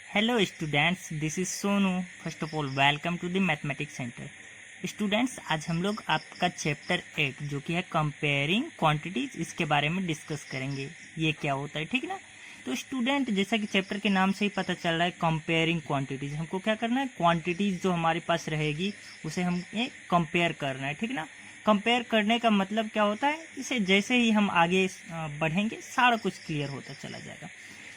Hello students, this is Sonu. First of all, welcome to the Mathematics Center. Students, आज हम लोग आपका chapter 8 जो कि है कंपेयरिंग क्वांटिटीज, इसके बारे में डिस्कस करेंगे। ये क्या होता है, ठीक ना। तो स्टूडेंट, जैसा कि चैप्टर के नाम से ही पता चल रहा है, कंपेयरिंग क्वांटिटीज, हमको क्या करना है, क्वांटिटीज जो हमारे पास रहेगी उसे हम कंपेयर करना है, ठीक ना। कंपेयर करने का मतलब क्या होता है, इसे जैसे ही हम आगे बढ़ेंगे सारा कुछ क्लियर होता चला जाएगा।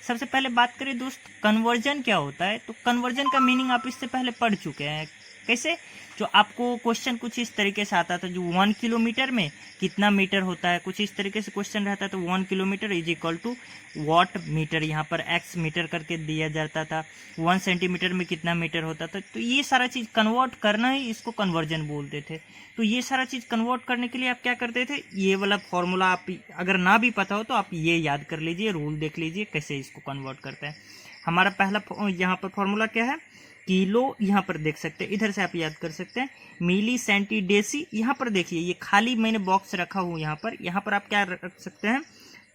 सबसे पहले बात करें दोस्त, कन्वर्जन क्या होता है। तो कन्वर्जन का मीनिंग आप इससे पहले पढ़ चुके हैं। कैसे? जो आपको क्वेश्चन कुछ इस तरीके से आता था, जो 1 किलोमीटर में कितना मीटर होता है, कुछ इस तरीके से क्वेश्चन रहता था। 1 kilometre is equal to what metre, यहाँ पर एक्स मीटर करके दिया जाता था। 1 सेंटीमीटर में कितना मीटर होता था। तो ये सारा चीज़ कन्वर्ट करना ही इसको कन्वर्जन बोलते थे। तो ये सारा चीज़ कन्वर्ट करने के लिए आप क्या करते थे, ये वाला फॉर्मूला आप अगर ना भी पता हो तो आप ये याद कर लीजिए, रूल देख लीजिए कैसे इसको कन्वर्ट करते हैं। हमारा पहला यहाँ पर फॉर्मूला क्या है, किलो, यहाँ पर देख सकते हैं, इधर से आप याद कर सकते हैं। मिली, सेंटी, डेसी, यहाँ पर देखिए ये खाली मैंने बॉक्स रखा हूँ। यहाँ पर आप क्या रख सकते हैं,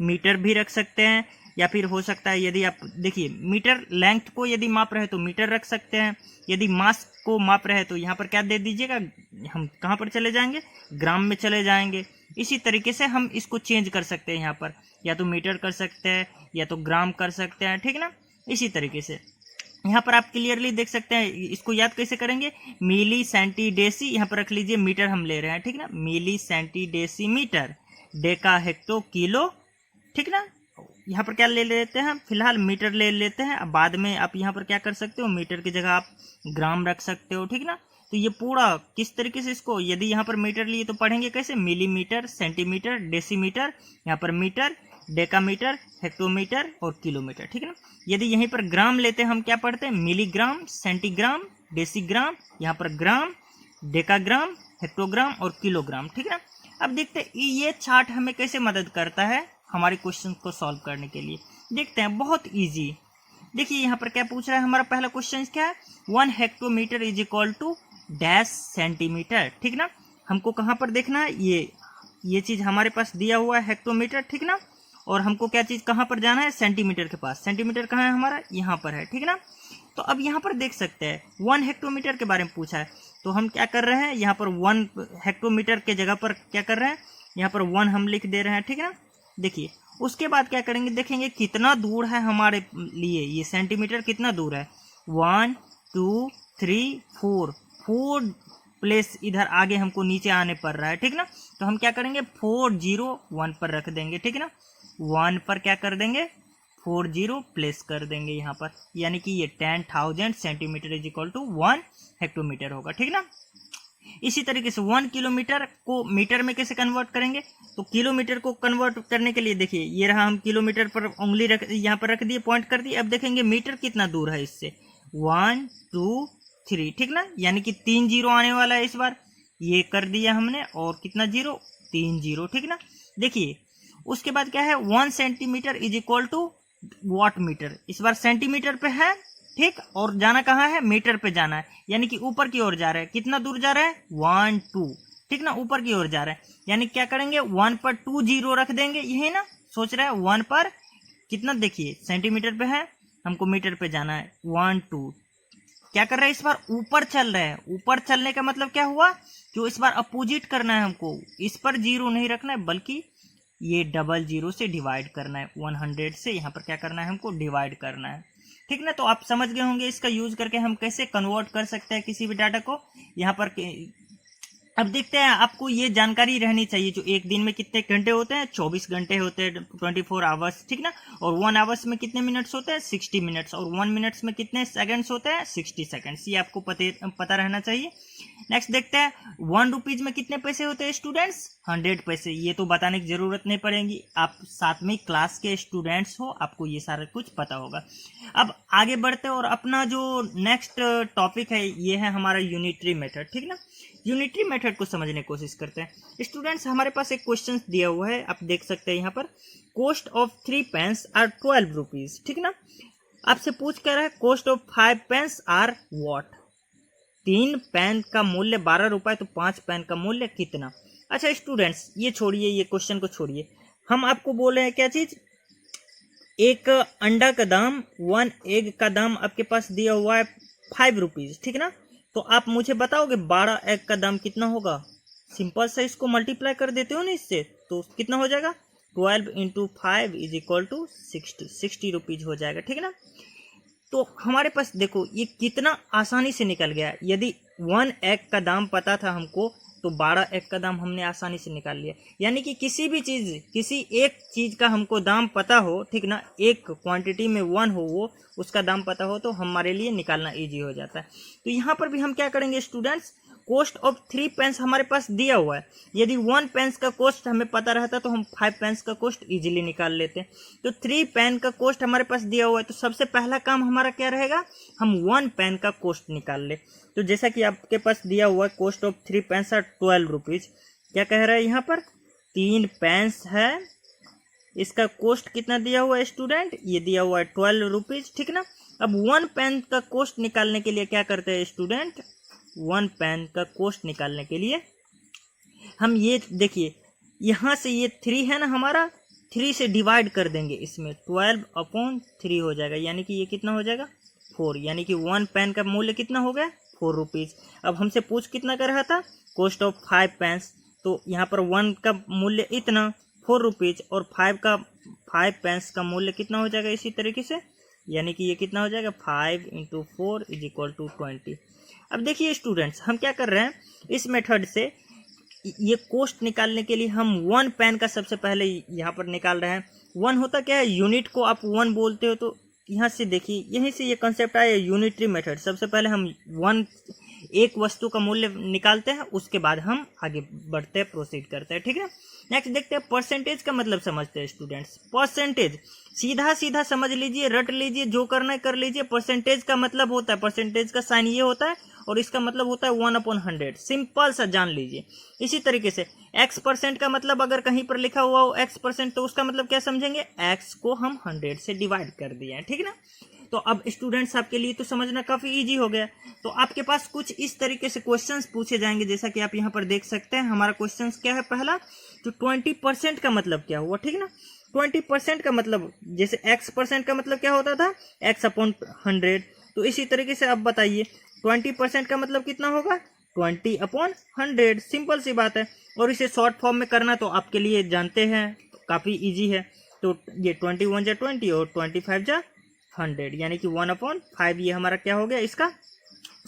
मीटर भी रख सकते हैं, या फिर हो सकता है यदि आप देखिए मीटर लेंथ को यदि माप रहे तो मीटर रख सकते हैं। यदि मास को माप रहे तो यहाँ पर क्या दे दीजिएगा, हम कहाँ पर चले जाएंगे, ग्राम में चले जाएंगे। इसी तरीके से हम इसको चेंज कर सकते हैं, यहाँ पर या तो मीटर कर सकते हैं या तो ग्राम कर सकते हैं, ठीक ना। इसी तरीके से यहाँ पर आप क्लियरली देख सकते हैं। इसको याद कैसे करेंगे, मिली, सेंटी, डेसी, यहाँ पर रख लीजिए, मीटर हम ले रहे हैं, ठीक ना। Milli, centi, deci, metre, deca, hecto, kilo, ठीक ना। यहाँ पर क्या ले लेते हैं, फिलहाल मीटर ले लेते हैं। अब बाद में आप यहाँ पर क्या कर सकते हो, मीटर की जगह आप ग्राम रख सकते हो, ठीक ना। तो ये पूरा किस तरीके से इसको, यदि यहाँ पर मीटर लिए तो पढ़ेंगे कैसे, मिलीमीटर, सेंटीमीटर, डेसीमीटर, यहाँ पर मीटर, डेकामीटर, हेक्टोमीटर और किलोमीटर, ठीक है ना। यदि यहीं पर ग्राम लेते हैं, हम क्या पढ़ते हैं, मिलीग्राम, सेंटीग्राम, डेसीग्राम, यहाँ पर ग्राम, डेकाग्राम, हेक्टोग्राम और किलोग्राम, ठीक है ना। अब देखते हैं ये चार्ट हमें कैसे मदद करता है हमारे क्वेश्चन को सॉल्व करने के लिए। देखते हैं, बहुत इजी। देखिए यहाँ पर क्या पूछ रहा है, हमारा पहला क्वेश्चन क्या है, 1 hectometre is equal to dash centimetre, ठीक ना। हमको कहाँ पर देखना है, ये चीज हमारे पास दिया हुआ है हेक्टोमीटर, ठीक ना। और हमको क्या चीज कहाँ पर जाना है, सेंटीमीटर के पास। सेंटीमीटर कहाँ है हमारा, यहाँ पर है, ठीक ना। तो अब यहाँ पर देख सकते हैं 1 हेक्टोमीटर के बारे में पूछा है, तो हम क्या कर रहे हैं, यहाँ पर 1 हेक्टोमीटर के जगह पर क्या कर रहे हैं, यहाँ पर 1 हम लिख दे रहे हैं, ठीक है ना। देखिए उसके बाद क्या करेंगे, देखेंगे कितना दूर है हमारे लिए, ये सेंटीमीटर कितना दूर है, 1 2 3 4 प्लेस इधर आगे हमको नीचे आने पड़ रहा है, ठीक ना। तो हम क्या करेंगे, 401 पर रख देंगे, ठीक ना। 1 पर क्या कर देंगे, 40 प्लेस कर देंगे यहाँ पर, यानी कि ये 10,000 centimetre is equal to 1 hectometre होगा, ठीक ना। इसी तरीके से 1 किलोमीटर को मीटर में कैसे कन्वर्ट करेंगे, तो किलोमीटर को कन्वर्ट करने के लिए देखिए ये रहा, हम किलोमीटर पर उंगली रख यहाँ पर रख दिए, पॉइंट कर दिए। अब देखेंगे मीटर कितना दूर है इससे, 1 2 3, ठीक ना। यानी कि 3 जीरो आने वाला है इस बार, ये कर दिया हमने, और कितना जीरो, 3 जीरो, ठीक ना। देखिए उसके बाद क्या है, 1 centimetre is equal to what metre, इस बार सेंटीमीटर पे है, ठीक, और जाना कहाँ है, मीटर पे जाना है, यानी कि ऊपर की ओर जा रहा है। कितना दूर जा रहा है, 1 2, ठीक ना, ऊपर की ओर जा रहा है। यानी क्या करेंगे, 1 पर 2 जीरो रख देंगे, यही ना सोच रहा है। 1 पर कितना, देखिए सेंटीमीटर पे है, हमको मीटर पे जाना है, 1 2, क्या कर रहे हैं, इस बार ऊपर चल रहे हैं। ऊपर चलने का मतलब क्या हुआ, जो इस बार अपोजिट करना है हमको, इस पर जीरो नहीं रखना है, बल्कि ये डबल जीरो से डिवाइड करना है, 100 से यहाँ पर क्या करना है, हमको डिवाइड करना है, ठीक ना। तो आप समझ गए होंगे इसका यूज करके हम कैसे कन्वर्ट कर सकते हैं किसी भी डाटा को यहाँ पर। अब देखते हैं, आपको ये जानकारी रहनी चाहिए, जो एक दिन में कितने घंटे होते हैं, 24 घंटे होते हैं, 24 आवर्स, ठीक ना। और 1 आवर्स में कितने मिनट्स होते हैं, 60 मिनट्स, और 1 मिनट्स में कितने सेकंड्स होते हैं, 60 सेकंड्स। ये आपको पता रहना चाहिए। नेक्स्ट देखते हैं, 1 रुपीज में कितने पैसे होते हैं स्टूडेंट्स, 100 पैसे। ये तो बताने की जरूरत नहीं पड़ेगी, आप 7वीं क्लास के स्टूडेंट्स हो, आपको ये सारा कुछ पता होगा। अब आगे बढ़ते हैं, और अपना जो नेक्स्ट टॉपिक है ये है हमारा यूनिटरी मेथड, ठीक ना। यूनिटरी मेथड को समझने की कोशिश करते हैं। स्टूडेंट्स हमारे पास एक क्वेश्चन दिया हुआ है, आप देख सकते हैं यहाँ पर, cost of 3 pence are 12 rupees, ठीक ना। आपसे पूछ कर रहा है cost of 5 pence are what, 3 pen का मूल्य 12 रुपए, तो 5 पेन का मूल्य कितना। अच्छा स्टूडेंट्स, ये छोड़िए, ये क्वेश्चन को छोड़िए, हम आपको बोले हैं क्या चीज, एक अंडा का दाम, 1 एग का दाम आपके पास दिया हुआ है 5 रुपीज़, ठीक ना। तो आप मुझे बताओगे 12 एग का दाम कितना होगा। सिंपल सा इसको मल्टीप्लाई कर देते हो ना इससे, तो कितना हो जाएगा 12 into 5 is equal to 60 rupees हो जाएगा, ठीक ना। तो हमारे पास देखो ये कितना आसानी से निकल गया। यदि 1 एग का दाम पता था हमको तो 12 एग का दाम हमने आसानी से निकाल लिया। यानी कि किसी भी चीज़, किसी एक चीज़ का हमको दाम पता हो, ठीक ना, एक क्वांटिटी में 1 हो, वो उसका दाम पता हो तो हमारे लिए निकालना इजी हो जाता है। तो यहाँ पर भी हम क्या करेंगे स्टूडेंट्स, कॉस्ट ऑफ 3 पेंस हमारे पास दिया हुआ है। यदि 1 पेंस का कॉस्ट हमें पता रहता तो हम 5 पेंस का कॉस्ट इजीली निकाल लेते। तो 3 पेन का कॉस्ट हमारे पास दिया हुआ है, तो सबसे पहला काम हमारा क्या रहेगा, हम 1 पेन का कॉस्ट निकाल ले। तो जैसा कि आपके पास दिया हुआ है cost of 3 pence are 12 rupees. क्या कह रहा है यहाँ पर, 3 पेंस है, इसका कॉस्ट कितना दिया हुआ है स्टूडेंट, ये दिया हुआ है 12 रुपीज़, ठीक ना। अब 1 पेन का कॉस्ट निकालने के लिए क्या करते हैं स्टूडेंट, 1 पेन का कॉस्ट निकालने के लिए हम ये देखिए यहाँ से ये 3 है ना हमारा, 3 से डिवाइड कर देंगे, इसमें 12/3 हो जाएगा, यानी कि ये कितना हो जाएगा 4, यानी कि 1 पेन का मूल्य कितना हो गया 4 रुपीज़। अब हमसे पूछ कितना कर रहा था, कॉस्ट ऑफ 5 पेंस, तो यहाँ पर 1 का मूल्य इतना 4 रुपीज़ और 5 पेंस का मूल्य कितना हो जाएगा इसी तरीके से, यानी कि ये कितना हो जाएगा 5 इंटू 4 इज इक्वल टू 20। अब देखिए स्टूडेंट्स हम क्या कर रहे हैं, इस मेथड से ये कॉस्ट निकालने के लिए हम 1 पेन का सबसे पहले यहाँ पर निकाल रहे हैं। 1 होता क्या है, यूनिट को आप 1 बोलते हो, तो यहाँ से देखिए यहीं से ये कंसेप्ट आया यूनिटरी मेथड। सबसे पहले हम 1 एक वस्तु का मूल्य निकालते हैं, उसके बाद हम आगे बढ़ते हैं, प्रोसीड करते हैं, ठीक है। नेक्स्ट देखते हैं परसेंटेज का मतलब समझते हैं स्टूडेंट्स। परसेंटेज सीधा सीधा समझ लीजिए, रट लीजिए, जो करना है कर लीजिए। परसेंटेज का मतलब होता है, परसेंटेज का साइन ये होता है और इसका मतलब होता है 1/100। सिंपल सा जान लीजिए। इसी तरीके से x% का मतलब अगर कहीं पर लिखा हुआ हो x%, तो उसका मतलब क्या समझेंगे, x को हम 100 से डिवाइड कर दिए हैं, ठीक है ना। तो अब स्टूडेंट्स आपके लिए तो समझना काफ़ी इजी हो गया। तो आपके पास कुछ इस तरीके से क्वेश्चंस पूछे जाएंगे, जैसा कि आप यहाँ पर देख सकते हैं। हमारा क्वेश्चन क्या है पहला, तो 20% का मतलब क्या हुआ, ठीक ना। 20% का मतलब, जैसे x% का मतलब क्या होता था, x/100। तो इसी तरीके से अब बताइए 20% का मतलब कितना होगा, 20/100। सिंपल सी बात है। और इसे शॉर्ट फॉर्म में करना तो आपके लिए जानते हैं काफ़ी इजी है। तो ये 21 जा 20 और 25 जा 100, यानी कि 1/5 ये हमारा क्या हो गया, इसका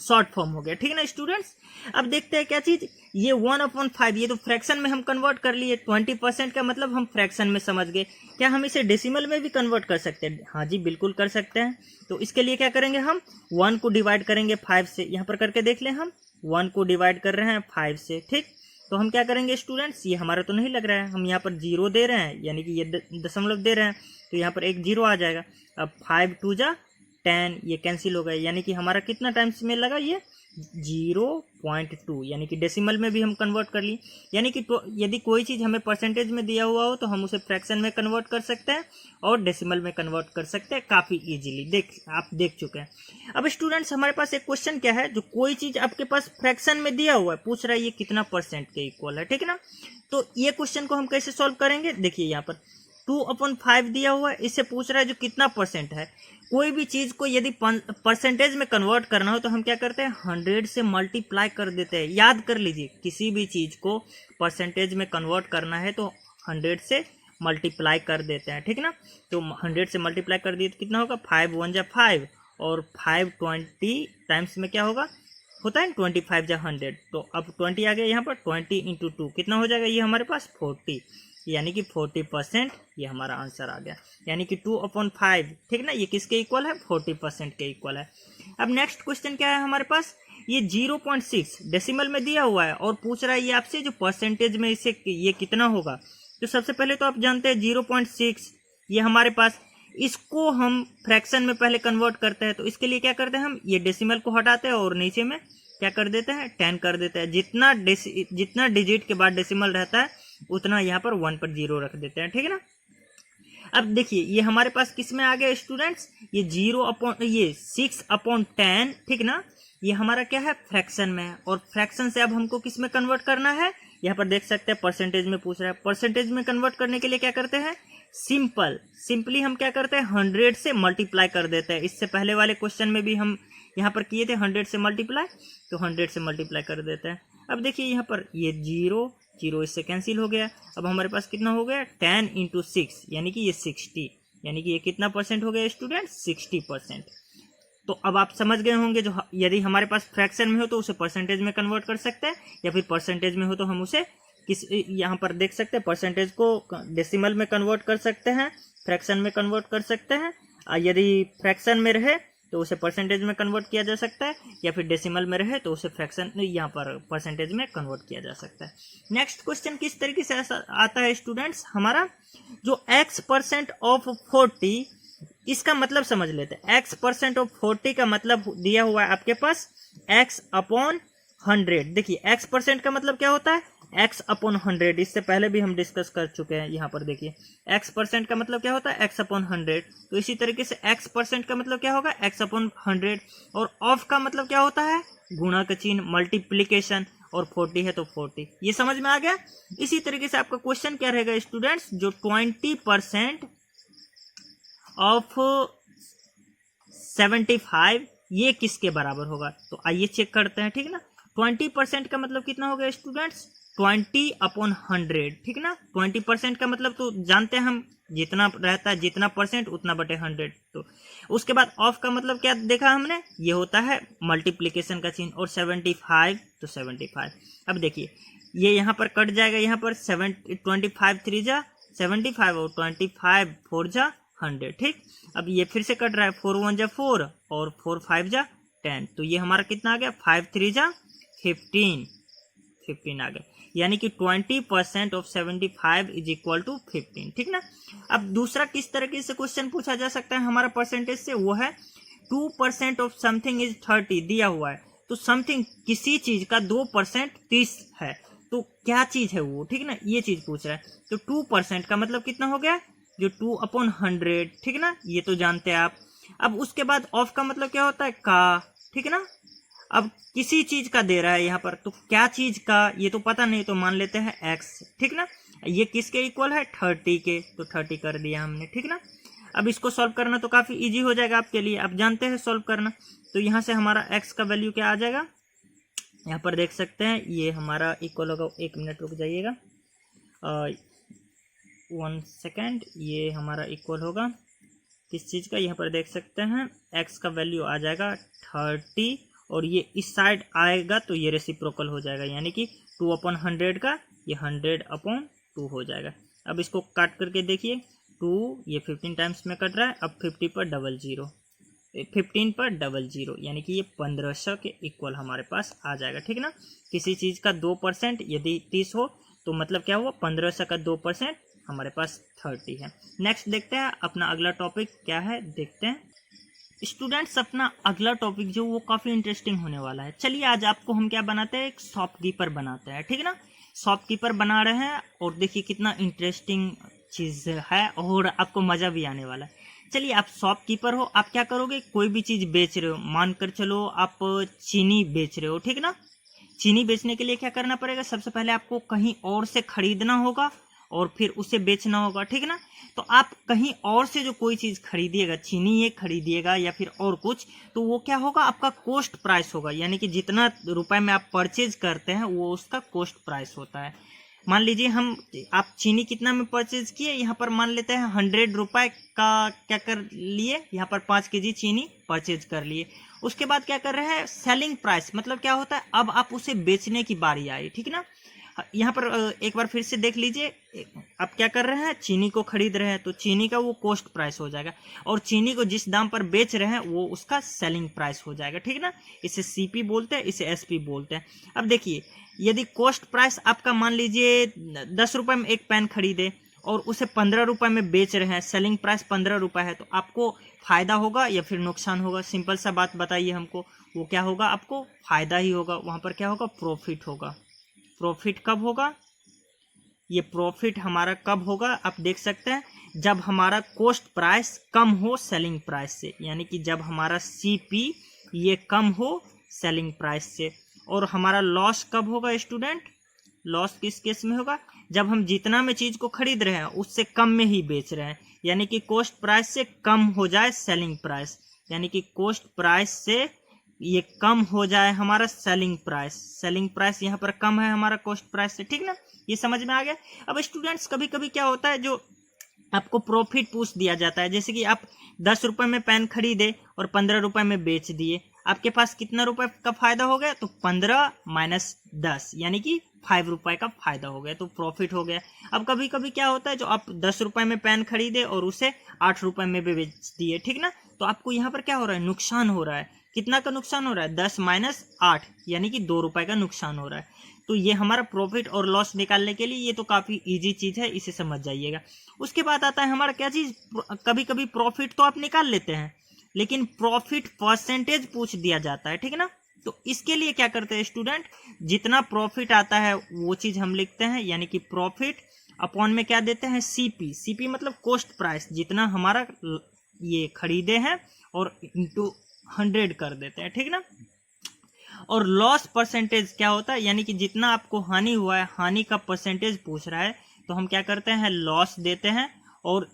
शॉर्ट फॉर्म हो गया, ठीक है ना स्टूडेंट्स। अब देखते हैं क्या चीज, ये 1/5 ये तो फ्रैक्शन में हम कन्वर्ट कर लिए। 20% का मतलब हम फ्रैक्शन में समझ गए। क्या हम इसे डेसिमल में भी कन्वर्ट कर सकते हैं, हाँ जी बिल्कुल कर सकते हैं। तो इसके लिए क्या करेंगे, हम 1 को डिवाइड करेंगे 5 से। यहाँ पर करके देख लें, हम 1 को डिवाइड कर रहे हैं 5 से, ठीक। तो हम क्या करेंगे स्टूडेंट्स, ये हमारा तो नहीं लग रहा है, हम यहाँ पर 0 दे रहे हैं, यानी कि ये दशमलव दे रहे हैं, तो यहाँ पर एक 0 आ जाएगा। अब 5 2 जा 10, ये कैंसिल हो गया, यानी कि हमारा कितना टाइम्स में लगा, ये 0.2, यानी कि डेसिमल में भी हम कन्वर्ट कर लिए। यानी कि यदि कोई चीज़ हमें परसेंटेज में दिया हुआ हो तो हम उसे फ्रैक्शन में कन्वर्ट कर सकते हैं और डेसिमल में कन्वर्ट कर सकते हैं काफ़ी इजीली। आप देख चुके हैं। अब स्टूडेंट्स हमारे पास एक क्वेश्चन क्या है, जो कोई चीज़ आपके पास फ्रैक्शन में दिया हुआ है, पूछ रहा है ये कितना परसेंट के इक्वल है, ठीक है ना। तो ये क्वेश्चन को हम कैसे सॉल्व करेंगे, देखिए यहाँ पर 2/5 दिया हुआ है, इससे पूछ रहा है जो कितना परसेंट है। कोई भी चीज़ को यदि परसेंटेज में कन्वर्ट करना हो तो हम क्या करते हैं, 100 से मल्टीप्लाई कर देते हैं। याद कर लीजिए, किसी भी चीज़ को परसेंटेज में कन्वर्ट करना है तो 100 से मल्टीप्लाई कर देते हैं, ठीक ना। तो 100 से मल्टीप्लाई कर दिए तो कितना होगा, 5 1 जा 5 और 5 20 टाइम्स में क्या होगा, होता है 25 जा 100। तो अब 20 आ गया यहाँ पर, 20 इंटू 2 कितना हो जाएगा, ये हमारे पास 40, यानी कि 40% ये हमारा आंसर आ गया। यानी कि 2/5, ठीक ना, ये किसके इक्वल है, 40% के इक्वल है। अब नेक्स्ट क्वेश्चन क्या है हमारे पास, ये 0.6 डेसिमल में दिया हुआ है और पूछ रहा है ये आपसे जो परसेंटेज में इसे ये कितना होगा। तो सबसे पहले तो आप जानते हैं 0.6 ये हमारे पास, इसको हम फ्रैक्शन में पहले कन्वर्ट करते हैं। तो इसके लिए क्या करते हैं, हम ये डेसिमल को हटाते हैं और नीचे में क्या कर देते हैं, 10 कर देते हैं। जितना डिजिट के बाद डेसिमल रहता है उतना यहाँ पर 1 पर 0 रख देते हैं, ठीक है ना। अब देखिए ये हमारे पास किस में आ गया स्टूडेंट्स, ये 6/10, ठीक ना। ये हमारा क्या है, फ्रैक्शन में है। और फ्रैक्शन से अब हमको किस में कन्वर्ट करना है, यहाँ पर देख सकते हैं परसेंटेज में पूछ रहा है। परसेंटेज में कन्वर्ट करने के लिए क्या करते हैं, सिंपली हम क्या करते हैं 100 से मल्टीप्लाई कर देते हैं। इससे पहले वाले क्वेश्चन में भी हम यहाँ पर किए थे 100 से मल्टीप्लाई, तो 100 से मल्टीप्लाई कर देते हैं। अब देखिए यहाँ पर ये 0 इससे कैंसिल हो गया। अब हमारे पास कितना हो गया 10 × 6 यानी कि ये 60, यानी कि ये कितना परसेंट हो गया स्टूडेंट 60%। तो अब आप समझ गए होंगे जो यदि हमारे पास फ्रैक्शन में हो तो उसे परसेंटेज में कन्वर्ट कर सकते हैं, या फिर परसेंटेज में हो तो हम उसे यहाँ पर देख सकते हैं परसेंटेज को डेसिमल में कन्वर्ट कर सकते हैं, फ्रैक्शन में कन्वर्ट कर सकते हैं। यदि फ्रैक्शन में रहे तो उसे परसेंटेज में कन्वर्ट किया जा सकता है, या फिर डेसिमल में रहे तो उसे फ्रैक्शन यहाँ पर परसेंटेज में कन्वर्ट किया जा सकता है। नेक्स्ट क्वेश्चन किस तरीके से आता है स्टूडेंट्स, हमारा जो x% ऑफ 40, इसका मतलब समझ लेते हैं। x% ऑफ 40 का मतलब दिया हुआ है आपके पास x/100। देखिए x% का मतलब क्या होता है x/100, इससे पहले भी हम डिस्कस कर चुके हैं। यहाँ पर देखिए x% का मतलब क्या होता है x/100, तो इसी तरीके से x% का मतलब क्या होगा x/100, और ऑफ का मतलब क्या होता है गुणा का चिन्ह, मल्टीप्लीकेशन, और 40 है तो 40। ये समझ में आ गया। इसी तरीके से आपका क्वेश्चन क्या रहेगा स्टूडेंट्स, जो 20% ऑफ 75 ये किसके बराबर होगा, तो आइए चेक करते हैं, ठीक ना। 20% का मतलब कितना हो गया स्टूडेंट्स 20/100, ठीक ना। 20% का मतलब तो जानते हैं हम, जितना रहता है जितना परसेंट उतना बटे 100। तो उसके बाद ऑफ का मतलब क्या देखा हमने, ये होता है मल्टीप्लिकेशन का चिन्ह, और 75 तो 75। अब देखिए ये यहाँ पर कट जाएगा, यहाँ पर 25 3 जा 75 और 25 4 जा 100, ठीक। अब ये फिर से कट रहा है, 4 1 जा 4 और 4 5 जा 10, तो ये हमारा कितना आ गया 5 3 जा 15 आ गया, यानी कि 20% ऑफ 75 इज इक्वल टू 15, ठीक ना। अब दूसरा किस तरीके से क्वेश्चन पूछा जा सकता है हमारा परसेंटेज से, वो है 2% ऑफ समथिंग इज 30 दिया हुआ है, तो समथिंग किसी चीज का 2% 30 है, तो क्या चीज है वो, ठीक ना, ये चीज पूछ रहा है। तो 2% का मतलब कितना हो गया जो 2/100, ठीक ना, ये तो जानते हैं आप। अब उसके बाद ऑफ का मतलब क्या होता है का, ठीक ना। अब किसी चीज का दे रहा है यहाँ पर, तो क्या चीज का ये तो पता नहीं, तो मान लेते हैं x, ठीक ना। ये किसके इक्वल है 30 के, तो 30 कर दिया हमने, ठीक ना। अब इसको सॉल्व करना तो काफी इजी हो जाएगा आपके लिए, आप जानते हैं सॉल्व करना। तो यहाँ से हमारा x का वैल्यू क्या आ जाएगा, यहाँ पर देख सकते हैं ये हमारा इक्वल होगा, 1 मिनट रुक जाइएगा 1 सेकेंड, ये हमारा इक्वल होगा किस चीज़ का, यहाँ पर देख सकते हैं x का वैल्यू आ जाएगा 30, और ये इस साइड आएगा तो ये रेसिप्रोकल हो जाएगा, यानी कि 2/100 का ये 100/2 हो जाएगा। अब इसको काट करके देखिए 2 ये 15 टाइम्स में कट रहा है, अब 15 पर डबल जीरो यानी कि ये 1500 के इक्वल हमारे पास आ जाएगा, ठीक ना। किसी चीज़ का 2% यदि 30 हो तो मतलब क्या हुआ 1500 का 2% हमारे पास 30 है। नेक्स्ट देखते हैं अपना अगला टॉपिक क्या है, देखते हैं स्टूडेंट्स। अपना अगला टॉपिक जो वो काफ़ी इंटरेस्टिंग होने वाला है। चलिए आज आपको हम क्या बनाते हैं, एक शॉपकीपर बनाते हैं, ठीक ना। शॉपकीपर बना रहे हैं और देखिए कितना इंटरेस्टिंग चीज़ है और आपको मज़ा भी आने वाला है। चलिए आप शॉपकीपर हो, आप क्या करोगे, कोई भी चीज़ बेच रहे हो, मानकर चलो आप चीनी बेच रहे हो, ठीक ना। चीनी बेचने के लिए क्या करना पड़ेगा, सबसे पहले आपको कहीं और से खरीदना होगा और फिर उसे बेचना होगा, ठीक ना। तो आप कहीं और से जो कोई चीज़ खरीदिएगा, चीनी ये खरीदिएगा या फिर और कुछ, तो वो क्या होगा आपका कॉस्ट प्राइस होगा, यानी कि जितना रुपए में आप परचेज करते हैं वो उसका कॉस्ट प्राइस होता है। मान लीजिए आप चीनी कितना में परचेज किए, यहाँ पर मान लेते हैं 100 रुपये का क्या कर लिए, यहाँ पर 5 kg चीनी परचेज कर लिए। उसके बाद क्या कर रहे हैं सेलिंग प्राइस, मतलब क्या होता है अब आप उसे बेचने की बारी आई, ठीक ना। यहाँ पर एक बार फिर से देख लीजिए, आप क्या कर रहे हैं चीनी को खरीद रहे हैं तो चीनी का वो कॉस्ट प्राइस हो जाएगा, और चीनी को जिस दाम पर बेच रहे हैं वो उसका सेलिंग प्राइस हो जाएगा, ठीक ना। इसे सीपी बोलते हैं, इसे एसपी बोलते हैं। अब देखिए यदि कॉस्ट प्राइस आपका मान लीजिए 10 रुपये में एक पेन खरीदे और उसे 15 रुपये में बेच रहे हैं, सेलिंग प्राइस 15 रुपये है, तो आपको फायदा होगा या फिर नुकसान होगा, सिंपल सा बात बताइए हमको। वो क्या होगा, आपको फायदा ही होगा, वहाँ पर क्या होगा प्रॉफिट होगा। प्रॉफिट कब होगा, ये प्रॉफिट हमारा कब होगा, आप देख सकते हैं जब हमारा कॉस्ट प्राइस कम हो सेलिंग प्राइस से, यानी कि जब हमारा सीपी ये कम हो सेलिंग प्राइस से। और हमारा लॉस कब होगा स्टूडेंट, लॉस किस केस में होगा? जब हम जितना में चीज को खरीद रहे हैं उससे कम में ही बेच रहे हैं, यानी कि कॉस्ट प्राइस से कम हो जाए सेलिंग प्राइस, यानी कि कॉस्ट प्राइस से ये कम हो जाए हमारा सेलिंग प्राइस यहाँ पर कम है हमारा कॉस्ट प्राइस से, ठीक ना? ये समझ में आ गया। अब स्टूडेंट्स कभी कभी क्या होता है, जो आपको प्रॉफिट पूछ दिया जाता है, जैसे कि आप 10 रुपए में पेन खरीदे और 15 रुपए में बेच दिए, आपके पास कितना रुपए का फायदा हो गया? तो 15 माइनस 10 यानी कि 5 रुपए का फायदा हो गया, तो प्रॉफिट हो गया। अब कभी कभी क्या होता है, जो आप 10 रुपए में पेन खरीदे और उसे 8 रुपए में भी बेच दिए, ठीक ना? तो आपको यहाँ पर क्या हो रहा है? नुकसान हो रहा है। कितना का नुकसान हो रहा है? 10 माइनस 8 यानी कि 2 रुपए का नुकसान हो रहा है। तो ये हमारा प्रॉफिट और लॉस निकालने के लिए ये तो काफी इजी चीज है, इसे समझ जाइएगा। उसके बाद आता है हमारा क्या चीज, कभी कभी प्रॉफिट तो आप निकाल लेते हैं लेकिन प्रॉफिट परसेंटेज पूछ दिया जाता है, ठीक है ना? तो इसके लिए क्या करते हैं स्टूडेंट, जितना प्रॉफिट आता है वो चीज हम लिखते हैं, यानी कि प्रॉफिट अपॉन में क्या देते हैं? सीपी मतलब कॉस्ट प्राइस, जितना हमारा ये खरीदे हैं और इंटू 100 कर देते हैं, ठीक ना? और लॉस परसेंटेज क्या होता है, यानी कि जितना आपको हानि हुआ है, हानि का परसेंटेज पूछ रहा है, तो हम क्या करते हैं? लॉस देते हैं, और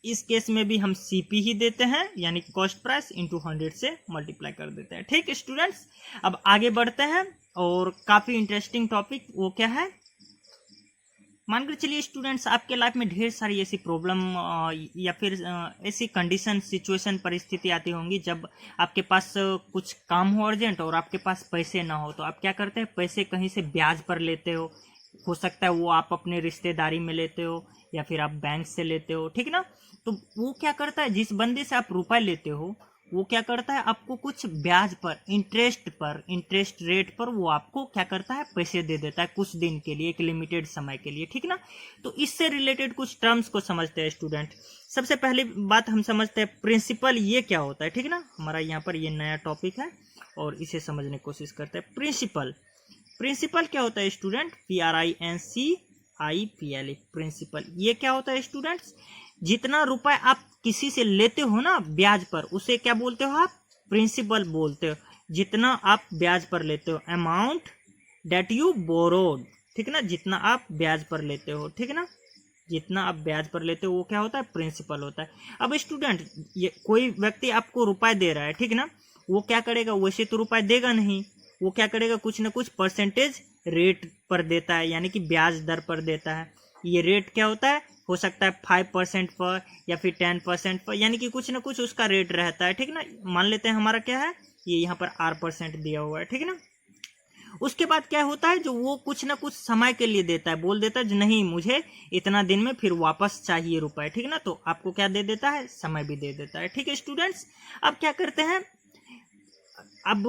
इस केस में भी हम सीपी ही देते हैं, यानी कॉस्ट प्राइस इंटू 100 से मल्टीप्लाई कर देते हैं। ठीक स्टूडेंट्स, अब आगे बढ़ते हैं, और काफी इंटरेस्टिंग टॉपिक वो क्या है, मानकर चलिए स्टूडेंट्स, आपके लाइफ में ढेर सारी ऐसी प्रॉब्लम या फिर ऐसी कंडीशन, सिचुएशन, परिस्थिति आती होंगी जब आपके पास कुछ काम हो अर्जेंट और आपके पास पैसे ना हो, तो आप क्या करते हैं? पैसे कहीं से ब्याज पर लेते हो सकता है वो आप अपने रिश्तेदारी में लेते हो या फिर आप बैंक से लेते हो, ठीक ना? तो वो क्या करता है, जिस बंदे से आप रुपए लेते हो वो क्या करता है, आपको कुछ ब्याज पर, इंटरेस्ट रेट पर वो आपको क्या करता है? पैसे दे देता है कुछ दिन के लिए, एक लिमिटेड समय के लिए, ठीक ना? तो इससे रिलेटेड कुछ टर्म्स को समझते हैं स्टूडेंट। सबसे पहली बात हम समझते हैं प्रिंसिपल, ये क्या होता है, ठीक ना? हमारा यहाँ पर ये नया टॉपिक है और इसे समझने की कोशिश करते हैं। प्रिंसिपल क्या होता है स्टूडेंट? PRINCIPL, principal. ये क्या होता है स्टूडेंट्स? जितना रुपए आप किसी से लेते हो ना ब्याज पर, उसे क्या बोलते हो आप? प्रिंसिपल बोलते हो। जितना आप ब्याज पर लेते हो, अमाउंट डेट यू बोरोड, ठीक ना? जितना आप ब्याज पर लेते हो, ठीक ना? जितना आप ब्याज पर लेते हो वो क्या होता है? प्रिंसिपल होता है। अब स्टूडेंट, ये कोई व्यक्ति आपको रुपए दे रहा है, ठीक ना? वो क्या करेगा? वैसे तो रुपए देगा नहीं, वो क्या करेगा? कुछ ना कुछ परसेंटेज रेट पर देता है, यानी कि ब्याज दर पर देता है। ये रेट क्या होता है? हो सकता है 5% पर या फिर 10% पर, यानी कि कुछ ना कुछ उसका रेट रहता है, ठीक ना? मान लेते हैं हमारा क्या है, ये यहाँ पर R% दिया हुआ है, ठीक ना? उसके बाद क्या होता है, जो वो कुछ ना कुछ समय के लिए देता है, बोल देता है नहीं मुझे इतना दिन में फिर वापस चाहिए रुपए, ठीक ना? तो आपको क्या दे देता है? समय भी दे देता है। ठीक है स्टूडेंट्स, अब क्या करते हैं, अब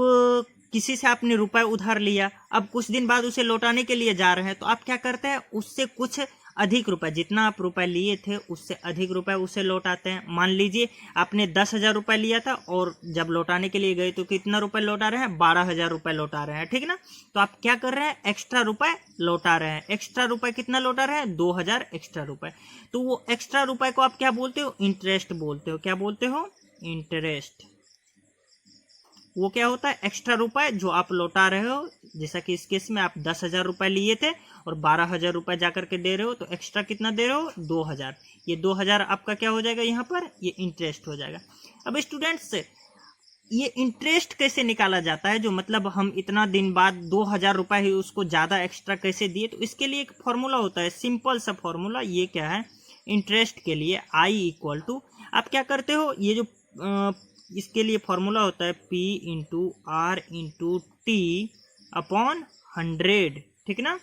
किसी से आपने रुपए उधार लिया, अब कुछ दिन बाद उसे लौटाने के लिए जा रहे हैं, तो आप क्या करते हैं? उससे कुछ अधिक रुपए, जितना आप रुपए लिए थे उससे अधिक रुपए उसे लौटाते हैं। मान लीजिए आपने 10,000 रुपए लिया था और जब लौटाने के लिए गए तो कितना रुपए लौटा रहे हैं? 12,000 रुपए लौटा रहे हैं, ठीक ना? तो आप क्या कर रहे हैं? एक्स्ट्रा रुपए लौटा रहे हैं। एक्स्ट्रा रुपए कितना लौटा रहे हैं? 2,000 एक्स्ट्रा रुपए। तो वो एक्स्ट्रा रुपए को आप क्या बोलते हो? इंटरेस्ट बोलते हो। क्या बोलते हो? इंटरेस्ट। वो क्या होता है? एक्स्ट्रा रुपए जो आप लौटा रहे हो, जैसा कि इस केस में आप 10,000 रुपए लिए थे और 12,000 रुपए जाकर के दे रहे हो, तो एक्स्ट्रा कितना दे रहे हो? 2,000। ये 2,000 आपका क्या हो जाएगा? यहाँ पर ये इंटरेस्ट हो जाएगा। अब स्टूडेंट्स, ये इंटरेस्ट कैसे निकाला जाता है, जो मतलब हम इतना दिन बाद 2,000 रुपए ही उसको ज्यादा एक्स्ट्रा कैसे दिए? तो इसके लिए एक फॉर्मूला होता है, सिंपल सा फॉर्मूला। ये क्या है? इंटरेस्ट के लिए I = आप क्या करते हो, ये जो इसके लिए फॉर्मूला होता है P/R/T/100, ठीक ना?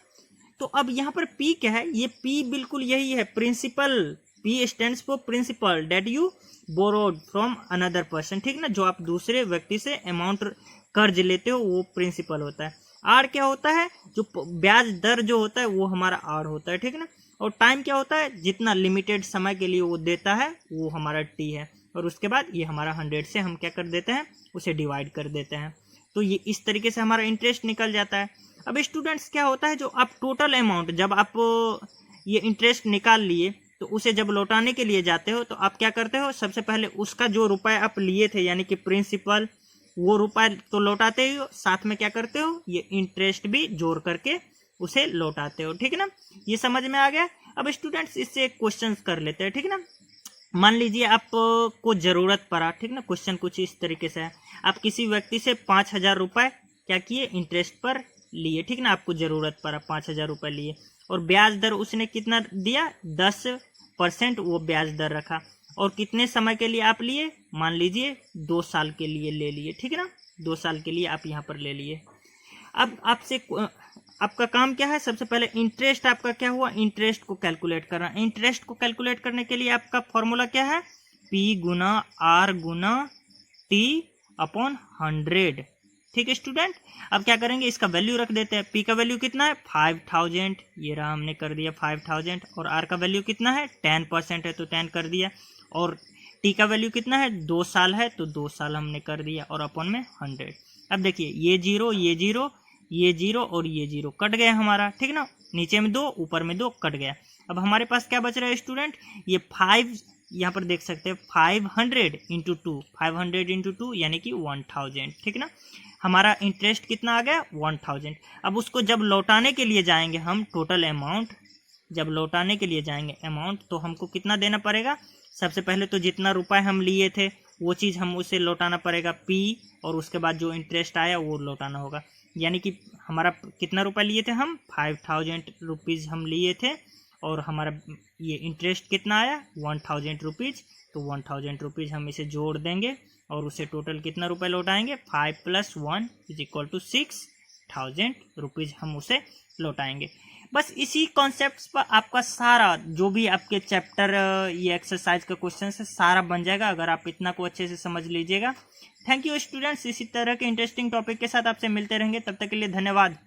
तो अब यहाँ पर P क्या है? ये P बिल्कुल यही है, principal. P stands for principal that you borrowed from another person, ठीक ना? जो आप दूसरे व्यक्ति से अमाउंट कर्ज लेते हो वो प्रिंसिपल होता है। R क्या होता है? जो ब्याज दर जो होता है वो हमारा R होता है, ठीक ना? और टाइम क्या होता है? जितना लिमिटेड समय के लिए वो देता है वो हमारा T है। और उसके बाद ये हमारा 100 से हम क्या कर देते हैं? उसे डिवाइड कर देते हैं। तो ये इस तरीके से हमारा इंटरेस्ट निकल जाता है। अब स्टूडेंट्स क्या होता है, जो आप टोटल अमाउंट, जब आप ये इंटरेस्ट निकाल लिए तो उसे जब लौटाने के लिए जाते हो तो आप क्या करते हो? सबसे पहले उसका जो रुपए आप लिए थे, यानी कि प्रिंसिपल, वो रुपए तो लौटाते ही हो, साथ में क्या करते हो? ये इंटरेस्ट भी जोड़ करके उसे लौटाते हो, ठीक है ना। ये समझ में आ गया। अब स्टूडेंट्स इससे एक क्वेश्चन कर लेते हैं, ठीक है ना। मान लीजिए आपको जरूरत पड़ा, ठीक ना। क्वेश्चन कुछ इस तरीके से है, आप किसी व्यक्ति से 5,000 रुपये क्या किए, इंटरेस्ट पर लिए, ठीक ना। आपको जरूरत पड़ा, 5,000 रुपये लिए, और ब्याज दर उसने कितना दिया, 10% वो ब्याज दर रखा। और कितने समय के लिए आप लिए, मान लीजिए 2 साल के लिए ले लिए, ठीक है ना। 2 साल के लिए आप यहाँ पर ले लिए। अब आपसे आपका काम क्या है, सबसे पहले इंटरेस्ट आपका क्या हुआ, इंटरेस्ट को कैलकुलेट करना। इंटरेस्ट को कैलकुलेट करने के लिए आपका फॉर्मूला क्या है, P गुना R गुना T अपॉन 100, ठीक है स्टूडेंट। अब क्या करेंगे, इसका वैल्यू रख देते हैं। P का वैल्यू कितना है, 5,000, ये रहा, हमने कर दिया 5,000। और R का वैल्यू कितना है, 10% है तो 10 कर दिया। और T का वैल्यू कितना है, 2 साल है तो 2 साल हमने कर दिया, और अपॉन में 100। अब देखिए ये जीरो, ये जीरो, ये जीरो और ये जीरो कट गया हमारा, ठीक ना। नीचे में 2, ऊपर में 2 कट गया। अब हमारे पास क्या बच रहा है स्टूडेंट, ये 5, यहाँ पर देख सकते हैं 500 इंटू 2, 500 इंटू 2 यानी कि 1,000, ठीक ना। हमारा इंटरेस्ट कितना आ गया, 1,000। अब उसको जब लौटाने के लिए जाएंगे हम, टोटल अमाउंट जब लौटाने के लिए जाएंगे अमाउंट, तो हमको कितना देना पड़ेगा, सबसे पहले तो जितना रुपए हम लिए थे वो चीज़ हम उसे लौटाना पड़ेगा P, और उसके बाद जो इंटरेस्ट आया वो लौटाना होगा। यानी कि हमारा कितना रुपए लिए थे हम, 5,000 रुपीज़ हम लिए थे, और हमारा ये इंटरेस्ट कितना आया, 1,000 रुपीज़। तो 1,000 रुपीज़ हम इसे जोड़ देंगे और उसे टोटल कितना रुपए लौटाएंगे, 5 + 1 = 6,000 रुपीज़ हम उसे लौटाएंगे। बस इसी कॉन्सेप्ट्स पर आपका सारा जो भी आपके चैप्टर ये एक्सरसाइज का क्वेश्चन है सारा बन जाएगा, अगर आप इतना को अच्छे से समझ लीजिएगा। थैंक यू स्टूडेंट्स, इसी तरह के इंटरेस्टिंग टॉपिक के साथ आपसे मिलते रहेंगे, तब तक के लिए धन्यवाद।